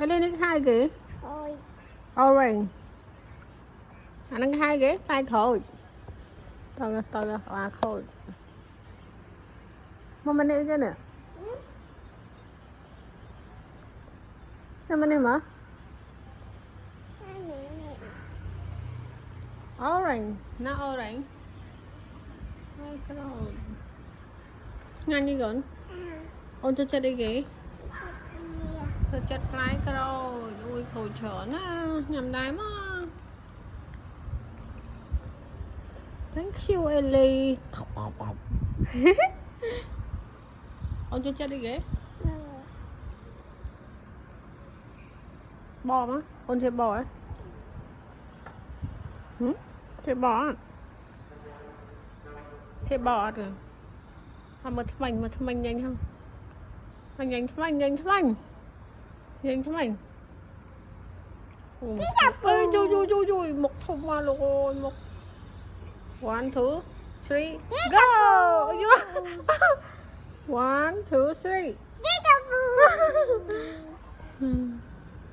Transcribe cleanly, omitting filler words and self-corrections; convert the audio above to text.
cái lên cái hai ghế orange anh cái hai ghế tay thôi tôi là hoa khôi mà mình đi cái nè nhưng mà đi mà orange nó orange cái đó ngang như gần ôn cho đi ghế tôi chất lái cái đâu ui khổ trở nó nhầm đáy mà thank you Ellie ôn cho chất đi ghế bò mà ôn chơi bò ấy chơi bò à chơi bò rồi mà thăm anh nhanh không nhanh thăm anh nhanh thăm anh ôi vui một thùng mà rồi một 1 2 3 go 1 2 3